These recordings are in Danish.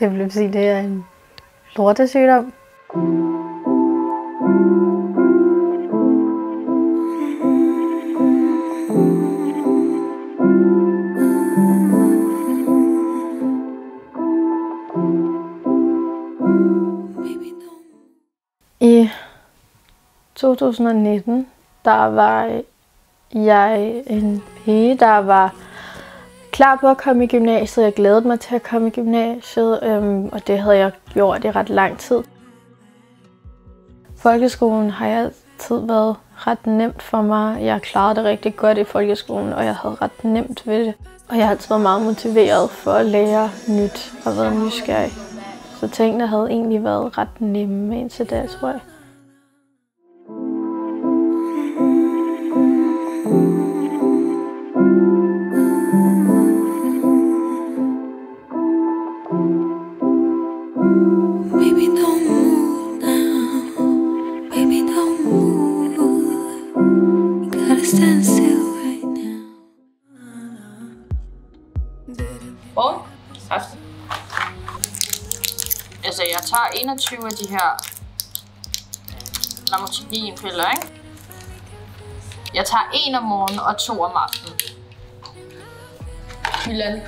Jeg vil sige, det er en lortesygdom. I 2019, der var jeg en pige, der var klar på at komme i gymnasiet. Jeg glædede mig til at komme i gymnasiet, og det havde jeg gjort i ret lang tid. Folkeskolen har altid været ret nemt for mig. Jeg klarede det rigtig godt i folkeskolen, og jeg havde ret nemt ved det. Og jeg har altid været meget motiveret for at lære nyt og været nysgerrig. Så tingene havde egentlig været ret nemme indtil da, tror jeg. Aften. Altså, jeg tager 21 af de her lamotrigin-piller, ikke? Jeg tager 1 om morgenen og 2 om aftenen. Hyland.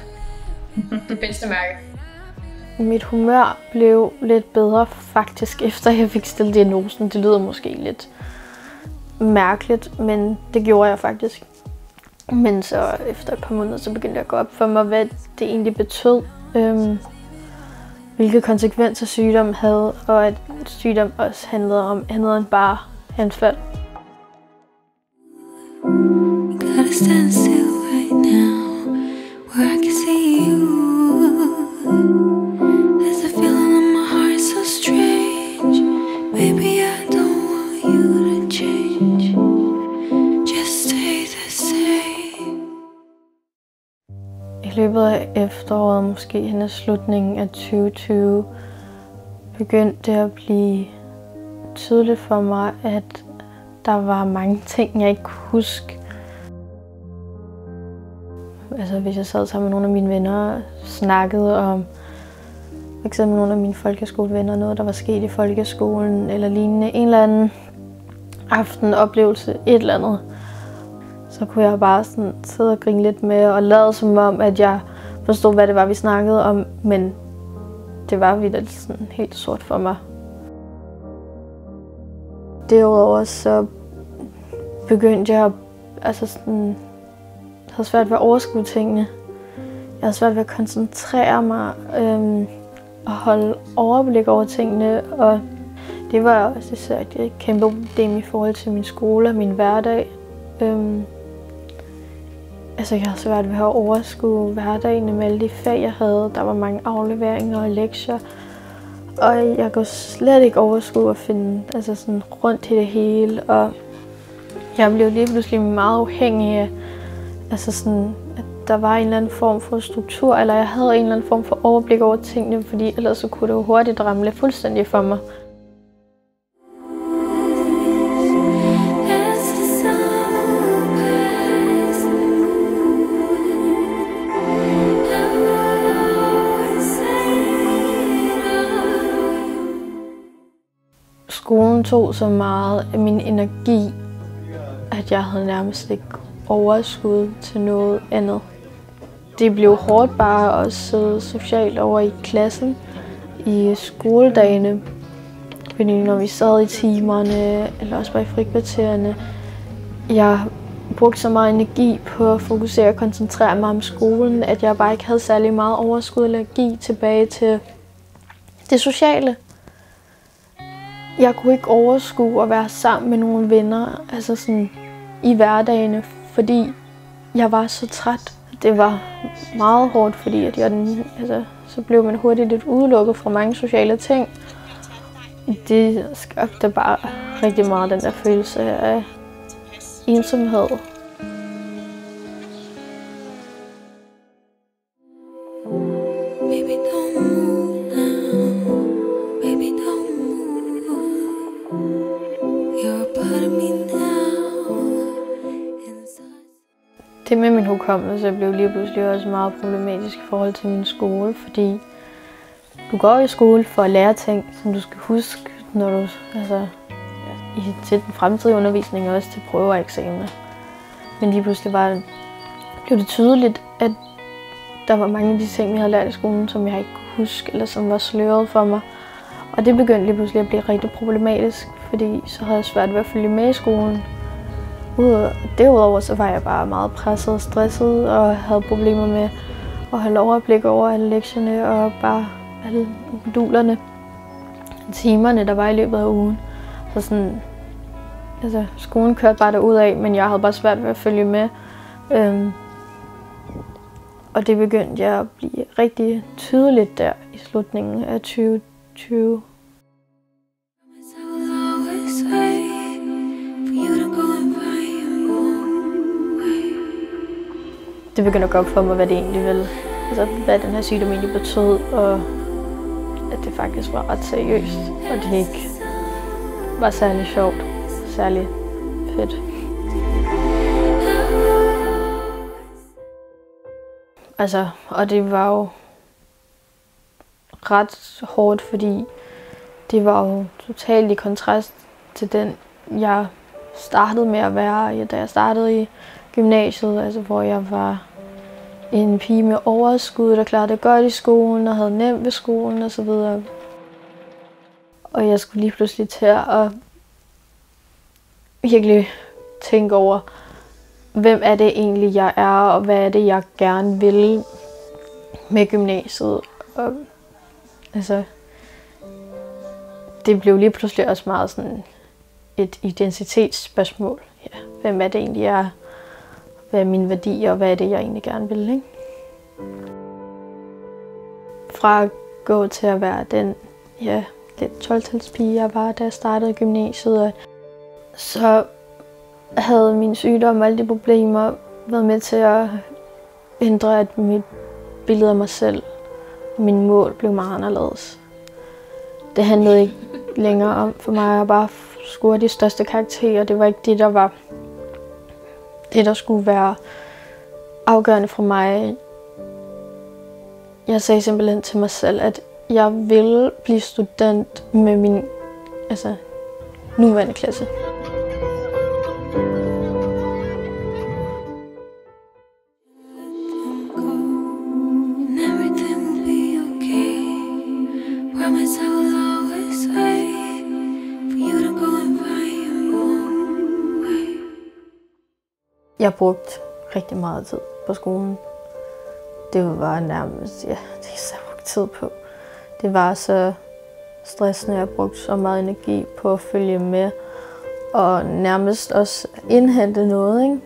Det bedste mærke. Mit humør blev lidt bedre faktisk, efter jeg fik stillet diagnosen. Det lyder måske lidt mærkeligt, men det gjorde jeg faktisk. Men så efter et par måneder, så begyndte jeg at gå op for mig, hvad det egentlig betød. Hvilke konsekvenser sygdom havde, og at sygdom også handlede om andet end bare anfald. I løbet af efteråret, måske hen ad slutningen af 2020, begyndte det at blive tydeligt for mig, at der var mange ting, jeg ikke kunne huske. Altså, hvis jeg sad sammen med nogle af mine venner og snakkede om f.eks. nogle af mine folkeskolevenner, noget der var sket i folkeskolen eller lignende, en eller anden aftenoplevelse, et eller andet, så kunne jeg bare sådan sidde og grine lidt med og lade som om, at jeg forstod, hvad det var, vi snakkede om, men det var virkelig sådan helt sort for mig. Derudover så begyndte jeg jeg havde svært ved at overskue tingene. Jeg havde svært ved at koncentrere mig og holde overblik over tingene, og det var også især et kæmpe problem i forhold til min skole og min hverdag. Jeg havde svært ved at overskue hverdagen med alle de fag, jeg havde. Der var mange afleveringer og lektier, og jeg kunne slet ikke overskue at finde rundt i det hele. Og jeg blev lige pludselig meget afhængig af, at der var en eller anden form for struktur, eller jeg havde en eller anden form for overblik over tingene, fordi ellers så kunne det jo hurtigt ramle fuldstændig for mig. Skolen tog så meget af min energi, at jeg havde nærmest ikke overskud til noget andet. Det blev hårdt bare at sidde socialt over i klassen i skoledagene. Fordi når vi sad i timerne, eller også bare i frikvartererne, jeg brugte så meget energi på at fokusere og koncentrere mig om skolen, at jeg bare ikke havde særlig meget overskud eller energi tilbage til det sociale. Jeg kunne ikke overskue at være sammen med nogle venner i hverdagene, fordi jeg var så træt. Det var meget hårdt, fordi så blev man hurtigt lidt udelukket fra mange sociale ting. Det skabte bare rigtig meget den der følelse af ensomhed. Det med min hukommelse blev lige pludselig også meget problematisk i forhold til min skole, fordi du går i skole for at lære ting, som du skal huske, når du, til den fremtidige undervisning og også til prøver og eksamener. Men lige pludselig blev det tydeligt, at der var mange af de ting, vi havde lært i skolen, som jeg ikke kunne huske, eller som var sløret for mig. Og det begyndte lige pludselig at blive rigtig problematisk, fordi så havde jeg svært ved at følge med i skolen. Derudover så var jeg bare meget presset og stresset, og havde problemer med at holde overblik over alle lektierne og bare alle modulerne, timerne, der var i løbet af ugen. Så sådan, skolen kørte bare derudad, men jeg havde bare svært ved at følge med. Og det begyndte jeg at blive rigtig tydeligt der i slutningen af 2020. Det begyndte at gå op for mig, hvad det egentlig ville. Hvad den her sygdom egentlig betød, og at det faktisk var ret seriøst, og det ikke var særlig sjovt, særlig fedt. Og det var jo ret hårdt, fordi det var jo totalt i kontrast til den, jeg startede med at være, da jeg startede i gymnasiet, hvor jeg var en pige med overskud, der klarede det godt i skolen og havde nemt ved skolen osv. Og jeg skulle lige pludselig til at virkelig tænke over, hvem er det egentlig, jeg er, og hvad er det, jeg gerne vil med gymnasiet. Og, det blev lige pludselig også meget sådan et identitetsspørgsmål. Ja, hvem er det egentlig, jeg er? Hvad er mine værdier, og hvad er det, jeg egentlig gerne vil, ikke? Fra at gå til at være den lidt 12-talspige, jeg var, da jeg startede gymnasiet, og så havde min sygdom og alle de problemer været med til at ændre, at mit billede af mig selv og mine mål blev meget anderledes. Det handlede ikke længere om for mig at bare score de største karakterer. Det var ikke det, der skulle være afgørende for mig. Jeg sagde simpelthen til mig selv, at jeg ville blive student med min nuværende klasse. Jeg brugte rigtig meget tid på skolen. Det var nærmest, det jeg brugte tid på. Det var så stressende, jeg brugte så meget energi på at følge med, og nærmest også indhente noget, ikke?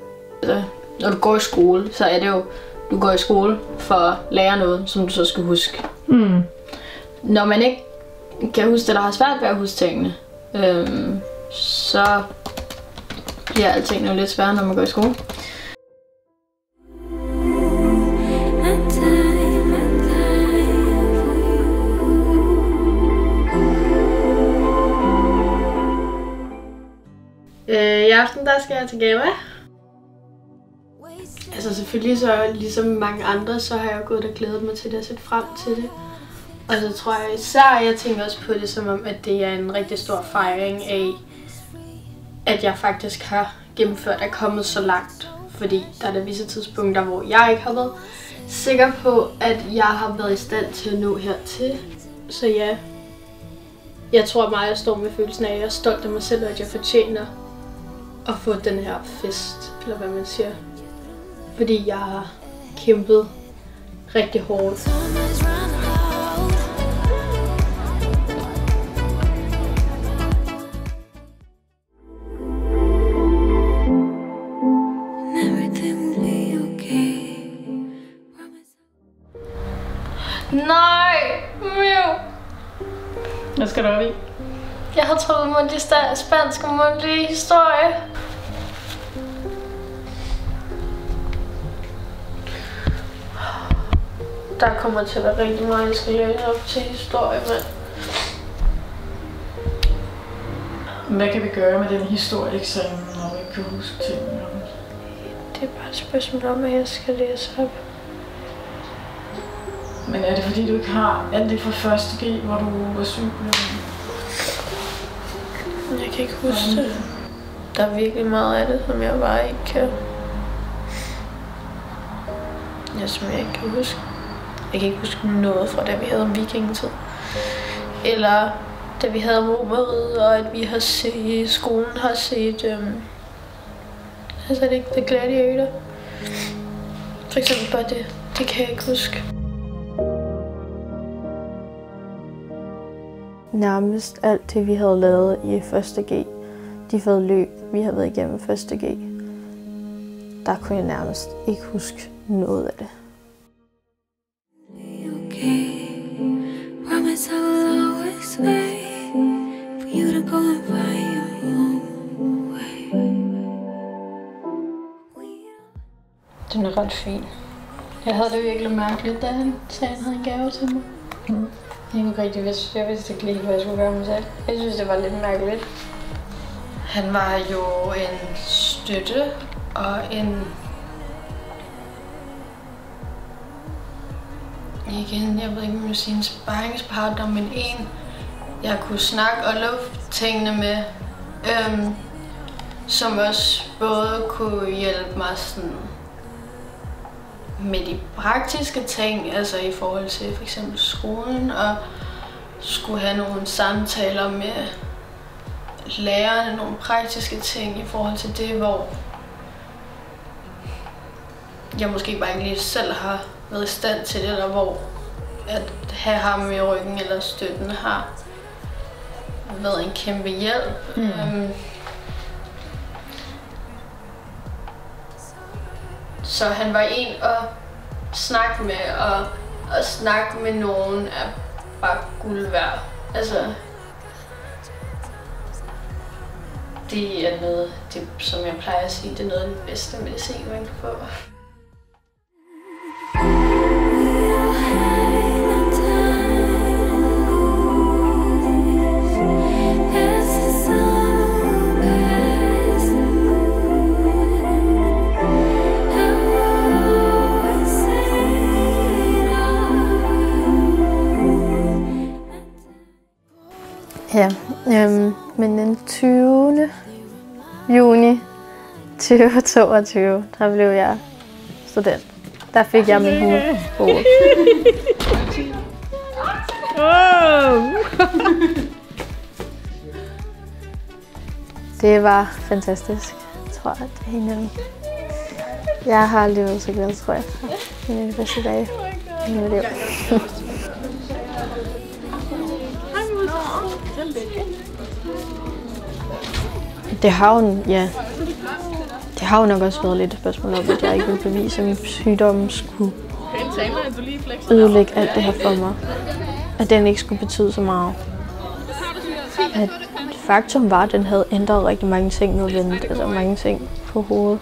Når du går i skole, så er det jo, du går i skole for at lære noget, som du så skal huske. Mm. Når man ikke kan huske det, der har svært ved at huske tingene, så bliver alting jo lidt sværere, når man går i skole. I aften der skal jeg til Gava. Selvfølgelig så ligesom mange andre, så har jeg gået og glædet mig til det og set frem til det. Og så tror jeg især, jeg tænker også på det som om, at det er en rigtig stor fejring af, at jeg faktisk har gennemført er kommet så langt. Fordi der er der visse tidspunkter, hvor jeg ikke har været sikker på, at jeg har været i stand til at nå hertil. Så ja, jeg tror meget, jeg står med følelsen af, at jeg er stolt af mig selv, og at jeg fortjener at få den her fest, eller hvad man siger. Fordi jeg har kæmpet rigtig hårdt. Nej! Hvad skal du op i? Jeg har troet mundtlig spansk og mundtlig historie. Der kommer til at være rigtig meget, jeg skal læse op til historie, men... Hvad kan vi gøre med den historieeksamen, når vi ikke kan huske tingene? Det er bare et spørgsmål om, at jeg skal læse op. Men er det fordi, du ikke har alt det fra første G, hvor du var syg? Jeg kan ikke huske det. Der er virkelig meget af det, som jeg bare ikke kan... som jeg ikke kan huske. Jeg kan ikke huske noget fra, da vi havde om vikingetid. Eller da vi havde om Romeriet, og at vi har set, skolen har set... altså det ikke The Gladiator. For eksempel bare det. Det kan jeg ikke huske. Nærmest alt det, vi havde lavet i 1. G, de fede løb, vi havde været igennem 1. G, der kunne jeg nærmest ikke huske noget af det. Den er ret fin. Jeg havde det virkelig mærkeligt, da han sagde, at han havde en gave til mig. Jeg vidste ikke lige, hvad jeg skulle gøre med selv. Jeg synes, det var lidt mærkeligt. Han var jo en støtte og en... Igen, jeg ved ikke, om jeg vil sige en sparringspartner, men en, jeg kunne snakke og lufte tingene med. Som også både kunne hjælpe mig sådan med de praktiske ting, altså i forhold til for eksempel skolen, og skulle have nogle samtaler med lærerne, nogle praktiske ting i forhold til det, hvor jeg måske bare ikke lige selv har været i stand til det, eller hvor at have ham i ryggen eller støtten har været en kæmpe hjælp. Så han var en at snakke med, og at snakke med nogen er bare guld værd. Altså, det er noget, det, som jeg plejer at sige, det er noget af det bedste medicin, man kan få. Ja, men den 20. juni 2022, der blev jeg student. Der fik jeg min hue på. Det var fantastisk, tror jeg. Jeg har aldrig været så glad, tror jeg. Det er de bedste dage i mit liv. Det har jo nok også været lidt et spørgsmål om, at jeg ikke ville bevise, at min sygdom skulle ødelægge alt det her for mig. At den ikke skulle betyde så meget. At faktum var, at den havde ændret rigtig mange ting nødvendigt, altså mange ting på hovedet.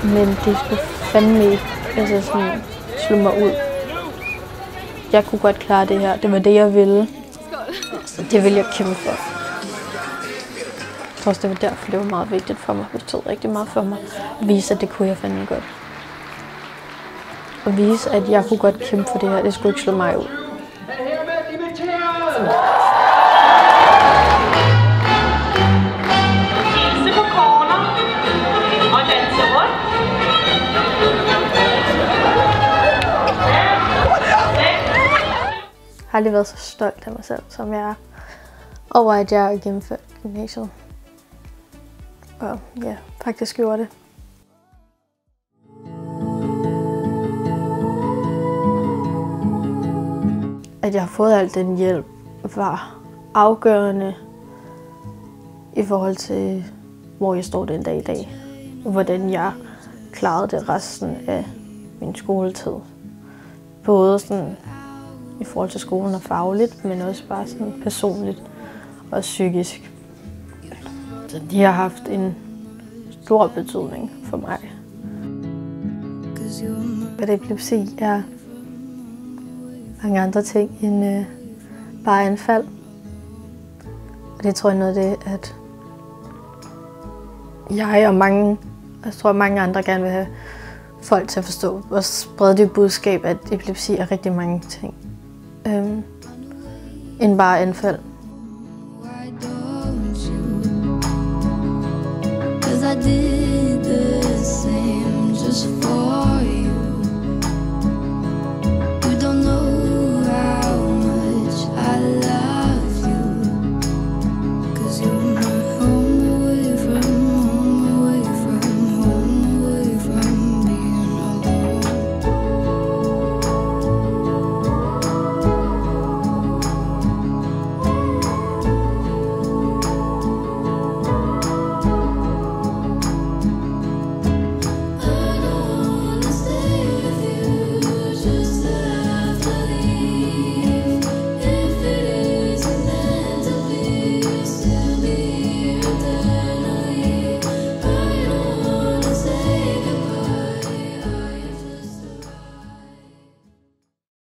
Men det skulle fandme ikke sådan slå mig ud. Jeg kunne godt klare det her. Det var det, jeg ville. Det ville jeg kæmpe for. Jeg tror også, det var derfor, det var meget vigtigt for mig. Det betød rigtig meget for mig at vise, at det kunne jeg fandme godt. At vise, at jeg kunne godt kæmpe for det her. Det skulle ikke slå mig ud. Jeg har aldrig været så stolt af mig selv, som jeg er, over at jeg har gennemført gymnasiet. Og ja, faktisk gjorde det. At jeg har fået al den hjælp var afgørende i forhold til, hvor jeg står den dag i dag. Og hvordan jeg klarede det resten af min skoletid. Både sådan i forhold til skolen og fagligt, men også bare sådan personligt og psykisk. Så de har haft en stor betydning for mig. Hvad epilepsi er mange andre ting end bare anfald. Og det tror jeg noget af det, at jeg og mange andre gerne vil have folk til at forstå og sprede det budskab, at epilepsi er rigtig mange ting. End bare anfald. I did